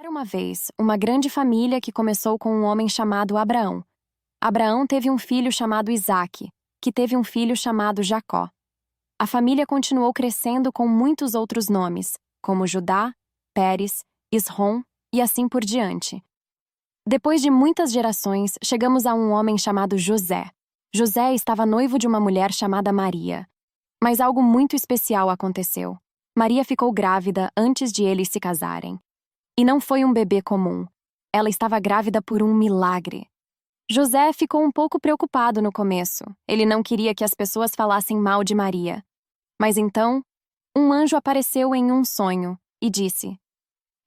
Era uma vez uma grande família que começou com um homem chamado Abraão. Abraão teve um filho chamado Isaque, que teve um filho chamado Jacó. A família continuou crescendo com muitos outros nomes, como Judá, Pérez, Esrom e assim por diante. Depois de muitas gerações, chegamos a um homem chamado José. José estava noivo de uma mulher chamada Maria. Mas algo muito especial aconteceu. Maria ficou grávida antes de eles se casarem. E não foi um bebê comum. Ela estava grávida por um milagre. José ficou um pouco preocupado no começo. Ele não queria que as pessoas falassem mal de Maria. Mas então, um anjo apareceu em um sonho e disse: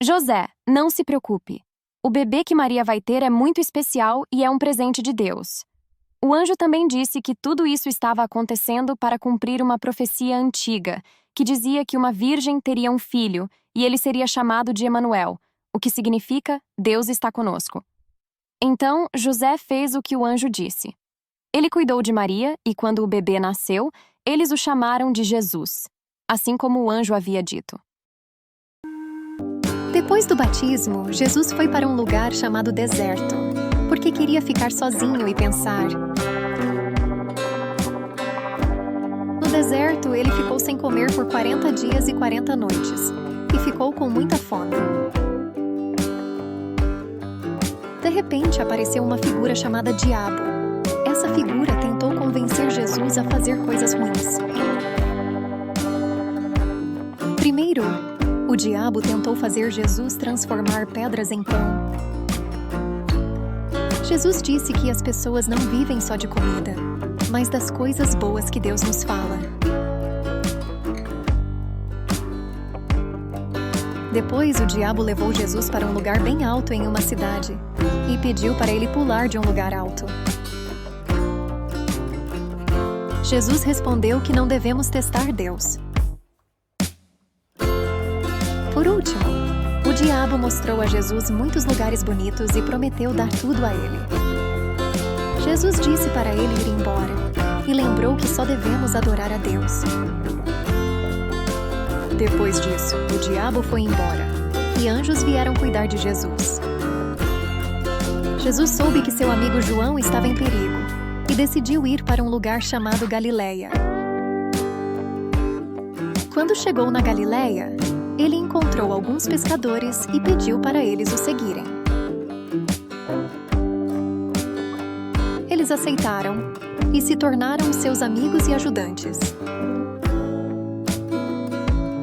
José, não se preocupe. O bebê que Maria vai ter é muito especial e é um presente de Deus. O anjo também disse que tudo isso estava acontecendo para cumprir uma profecia antiga, que dizia que uma virgem teria um filho e ele seria chamado de Emanuel, o que significa Deus está conosco. Então, José fez o que o anjo disse. Ele cuidou de Maria e, quando o bebê nasceu, eles o chamaram de Jesus, assim como o anjo havia dito. Depois do batismo, Jesus foi para um lugar chamado deserto, porque queria ficar sozinho e pensar. No deserto, ele ficou sem comer por 40 dias e 40 noites, e ficou com muita fome. De repente, apareceu uma figura chamada Diabo. Essa figura tentou convencer Jesus a fazer coisas ruins. Primeiro, o diabo tentou fazer Jesus transformar pedras em pão. Jesus disse que as pessoas não vivem só de comida, mas das coisas boas que Deus nos fala. Depois, o diabo levou Jesus para um lugar bem alto em uma cidade e pediu para ele pular de um lugar alto. Jesus respondeu que não devemos testar Deus. Por último, o diabo mostrou a Jesus muitos lugares bonitos e prometeu dar tudo a ele. Jesus disse para ele ir embora e lembrou que só devemos adorar a Deus. Depois disso, o diabo foi embora e anjos vieram cuidar de Jesus. Jesus soube que seu amigo João estava em perigo e decidiu ir para um lugar chamado Galileia. Quando chegou na Galileia, ele encontrou alguns pescadores e pediu para eles o seguirem. Eles aceitaram e se tornaram seus amigos e ajudantes.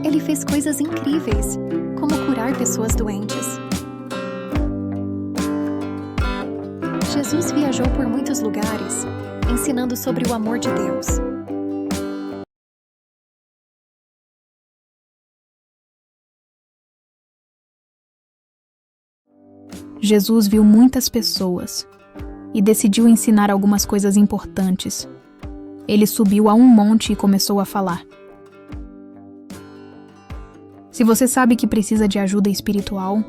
Ele fez coisas incríveis, como curar pessoas doentes. Jesus viajou por muitos lugares, ensinando sobre o amor de Deus. Jesus viu muitas pessoas e decidiu ensinar algumas coisas importantes. Ele subiu a um monte e começou a falar. Se você sabe que precisa de ajuda espiritual,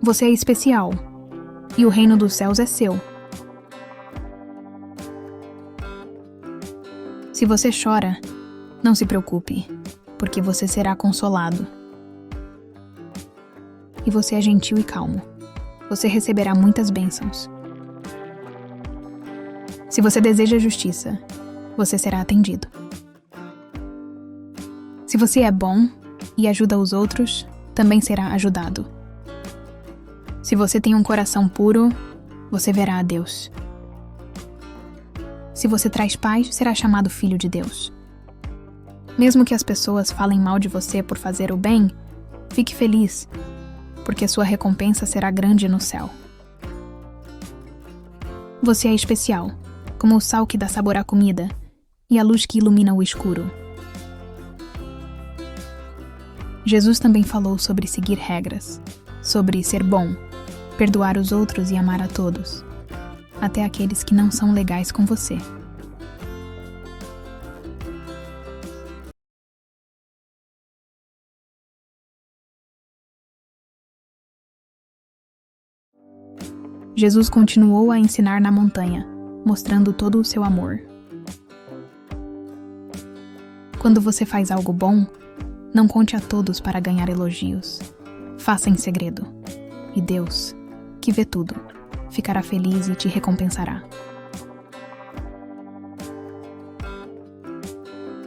você é especial e o reino dos céus é seu. Se você chora, não se preocupe, porque você será consolado. E você é gentil e calmo. Você receberá muitas bênçãos. Se você deseja justiça, você será atendido. Se você é bom e ajuda os outros, também será ajudado. Se você tem um coração puro, você verá a Deus. Se você traz paz, será chamado filho de Deus. Mesmo que as pessoas falem mal de você por fazer o bem, fique feliz, porque sua recompensa será grande no céu. Você é especial, como o sal que dá sabor à comida e a luz que ilumina o escuro. Jesus também falou sobre seguir regras, sobre ser bom, perdoar os outros e amar a todos, até aqueles que não são legais com você. Jesus continuou a ensinar na montanha, mostrando todo o seu amor. Quando você faz algo bom, não conte a todos para ganhar elogios. Faça em segredo. e Deus, que vê tudo, ficará feliz e te recompensará.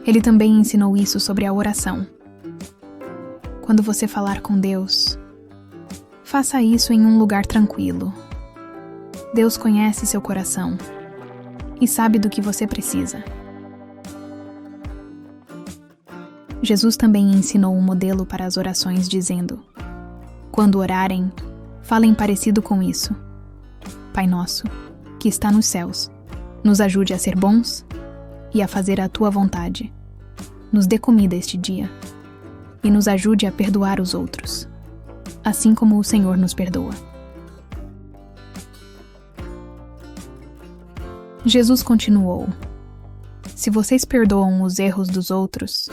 Ele também ensinou isso sobre a oração. Quando você falar com Deus, faça isso em um lugar tranquilo. Deus conhece seu coração e sabe do que você precisa. Jesus também ensinou um modelo para as orações, dizendo: quando orarem, falem parecido com isso. Pai nosso, que está nos céus, nos ajude a ser bons e a fazer a tua vontade. Nos dê comida este dia e nos ajude a perdoar os outros, assim como o Senhor nos perdoa. Jesus continuou: se vocês perdoam os erros dos outros,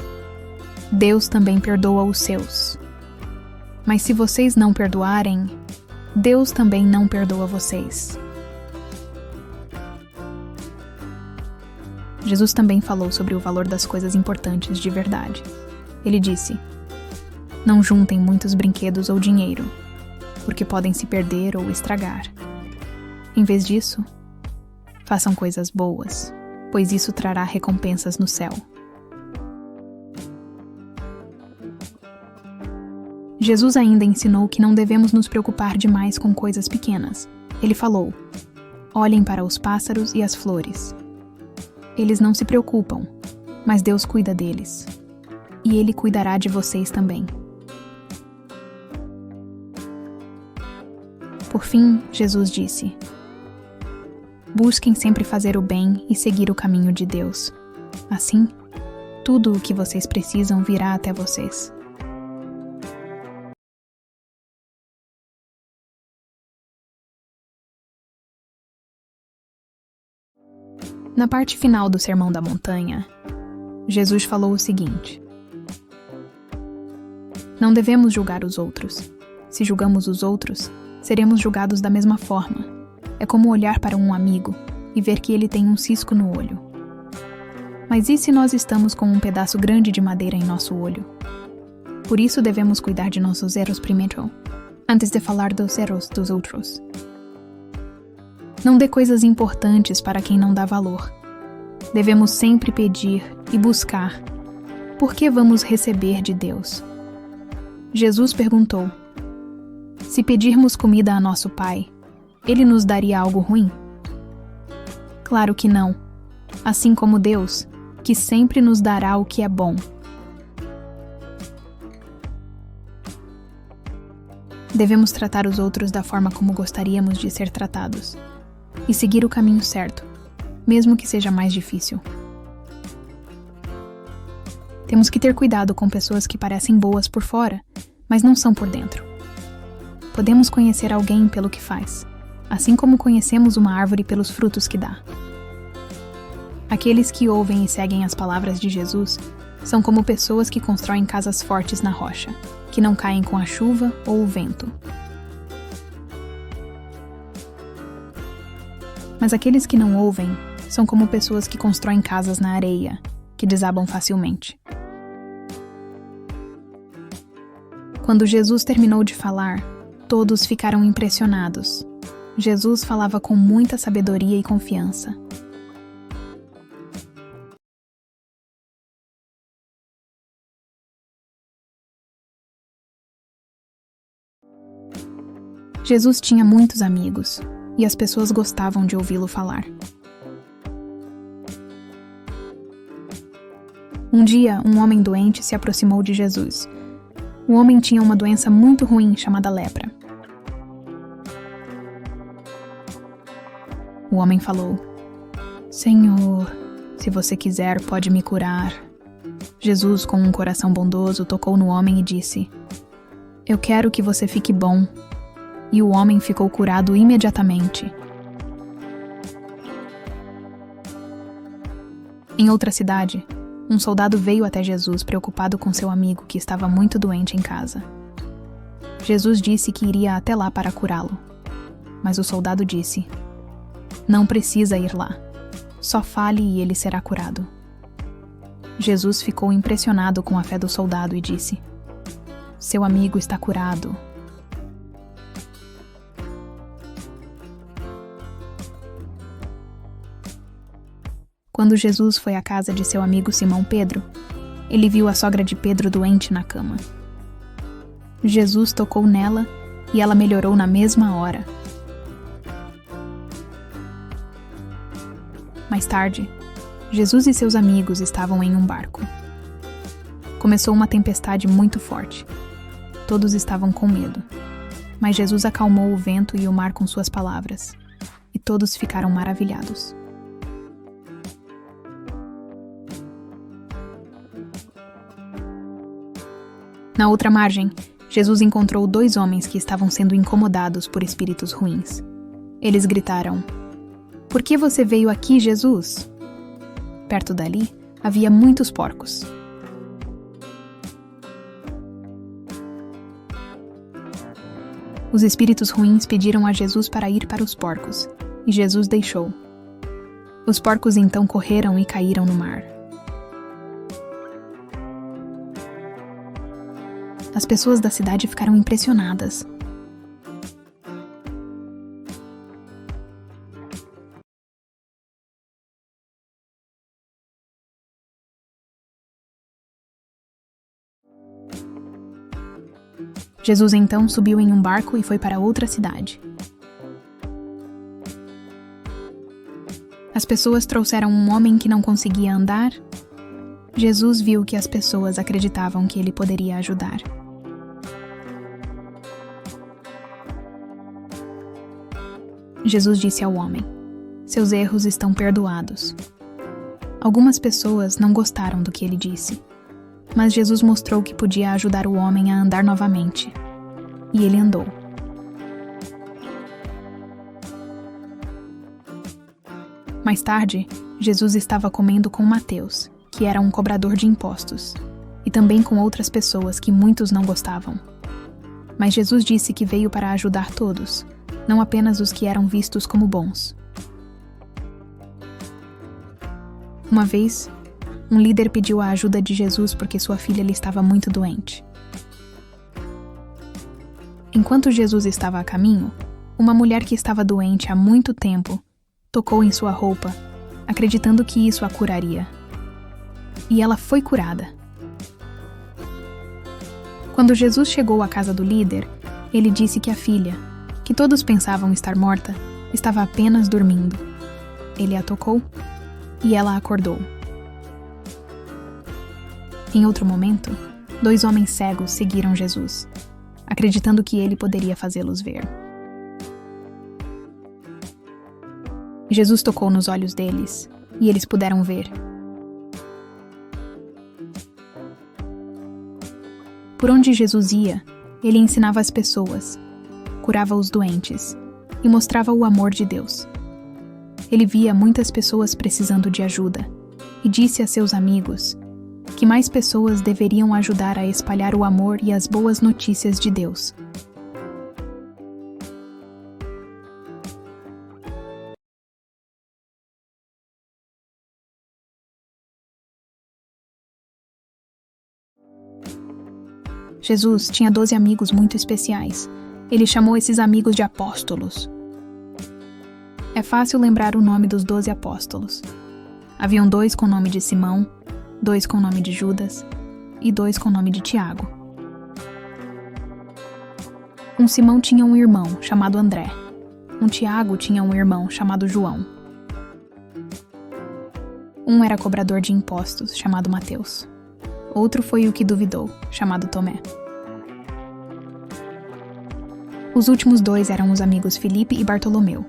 Deus também perdoa os seus. Mas se vocês não perdoarem, Deus também não perdoa vocês. Jesus também falou sobre o valor das coisas importantes de verdade. Ele disse: não juntem muitos brinquedos ou dinheiro, porque podem se perder ou estragar. Em vez disso, façam coisas boas, pois isso trará recompensas no céu. Jesus ainda ensinou que não devemos nos preocupar demais com coisas pequenas. Ele falou: olhem para os pássaros e as flores. Eles não se preocupam, mas Deus cuida deles. E Ele cuidará de vocês também. Por fim, Jesus disse: busquem sempre fazer o bem e seguir o caminho de Deus. Assim, tudo o que vocês precisam virá até vocês. Na parte final do Sermão da Montanha, Jesus falou o seguinte: não devemos julgar os outros. Se julgamos os outros, seremos julgados da mesma forma. É como olhar para um amigo e ver que ele tem um cisco no olho. Mas e se nós estamos com um pedaço grande de madeira em nosso olho? Por isso devemos cuidar de nossos erros primeiro, antes de falar dos erros dos outros. Não dê coisas importantes para quem não dá valor. Devemos sempre pedir e buscar, porque vamos receber de Deus. Jesus perguntou: se pedirmos comida a nosso Pai, Ele nos daria algo ruim? Claro que não, assim como Deus, que sempre nos dará o que é bom. Devemos tratar os outros da forma como gostaríamos de ser tratados, e seguir o caminho certo, mesmo que seja mais difícil. Temos que ter cuidado com pessoas que parecem boas por fora, mas não são por dentro. Podemos conhecer alguém pelo que faz, assim como conhecemos uma árvore pelos frutos que dá. Aqueles que ouvem e seguem as palavras de Jesus são como pessoas que constroem casas fortes na rocha, que não caem com a chuva ou o vento. Mas aqueles que não ouvem são como pessoas que constroem casas na areia, que desabam facilmente. Quando Jesus terminou de falar, todos ficaram impressionados. Jesus falava com muita sabedoria e confiança. Jesus tinha muitos amigos, e as pessoas gostavam de ouvi-lo falar. Um dia, um homem doente se aproximou de Jesus. O homem tinha uma doença muito ruim chamada lepra. O homem falou: Senhor, se você quiser, pode me curar. Jesus, com um coração bondoso, tocou no homem e disse: Eu quero que você fique bom. E o homem ficou curado imediatamente. Em outra cidade, um soldado veio até Jesus preocupado com seu amigo que estava muito doente em casa. Jesus disse que iria até lá para curá-lo. Mas o soldado disse: Não precisa ir lá. Só fale e ele será curado. Jesus ficou impressionado com a fé do soldado e disse: Seu amigo está curado. Quando Jesus foi à casa de seu amigo Simão Pedro, ele viu a sogra de Pedro doente na cama. Jesus tocou nela e ela melhorou na mesma hora. Mais tarde, Jesus e seus amigos estavam em um barco. Começou uma tempestade muito forte. Todos estavam com medo, mas Jesus acalmou o vento e o mar com suas palavras, e todos ficaram maravilhados. Na outra margem, Jesus encontrou 2 homens que estavam sendo incomodados por espíritos ruins. Eles gritaram: "Por que você veio aqui, Jesus?" Perto dali, havia muitos porcos. Os espíritos ruins pediram a Jesus para ir para os porcos, e Jesus deixou. Os porcos então correram e caíram no mar. As pessoas da cidade ficaram impressionadas. Jesus então subiu em um barco e foi para outra cidade. As pessoas trouxeram um homem que não conseguia andar. Jesus viu que as pessoas acreditavam que ele poderia ajudar. Jesus disse ao homem: "Seus erros estão perdoados." Algumas pessoas não gostaram do que ele disse, mas Jesus mostrou que podia ajudar o homem a andar novamente, e ele andou. Mais tarde, Jesus estava comendo com Mateus, que era um cobrador de impostos, e também com outras pessoas que muitos não gostavam. Mas Jesus disse que veio para ajudar todos, não apenas os que eram vistos como bons. Uma vez, um líder pediu a ajuda de Jesus porque sua filha lhe estava muito doente. Enquanto Jesus estava a caminho, uma mulher que estava doente há muito tempo tocou em sua roupa, acreditando que isso a curaria. E ela foi curada. Quando Jesus chegou à casa do líder, ele disse que a filha, que todos pensavam estar morta, estava apenas dormindo. Ele a tocou e ela acordou. Em outro momento, 2 homens cegos seguiram Jesus, acreditando que ele poderia fazê-los ver. Jesus tocou nos olhos deles e eles puderam ver. Por onde Jesus ia, ele ensinava as pessoas, curava os doentes e mostrava o amor de Deus. Ele via muitas pessoas precisando de ajuda e disse a seus amigos que mais pessoas deveriam ajudar a espalhar o amor e as boas notícias de Deus. Jesus tinha 12 amigos muito especiais. Ele chamou esses amigos de apóstolos. É fácil lembrar o nome dos 12 apóstolos. Haviam 2 com o nome de Simão, 2 com o nome de Judas e 2 com o nome de Tiago. Um Simão tinha um irmão chamado André. Um Tiago tinha um irmão chamado João. Um era cobrador de impostos, chamado Mateus. Outro foi o que duvidou, chamado Tomé. Os últimos 2 eram os amigos Filipe e Bartolomeu.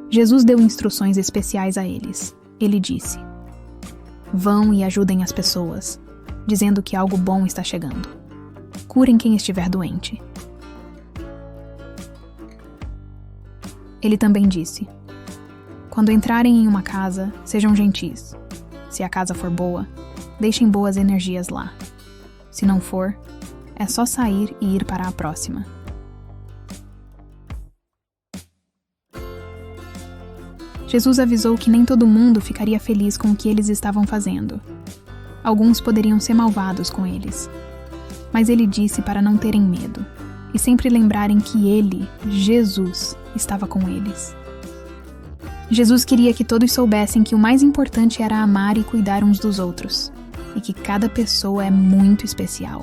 Jesus deu instruções especiais a eles. Ele disse: "Vão e ajudem as pessoas, dizendo que algo bom está chegando. Curem quem estiver doente." Ele também disse: "Quando entrarem em uma casa, sejam gentis. Se a casa for boa, deixem boas energias lá. Se não for, é só sair e ir para a próxima." Jesus avisou que nem todo mundo ficaria feliz com o que eles estavam fazendo. Alguns poderiam ser malvados com eles. Mas ele disse para não terem medo e sempre lembrarem que ele, Jesus, estava com eles. Jesus queria que todos soubessem que o mais importante era amar e cuidar uns dos outros, e que cada pessoa é muito especial.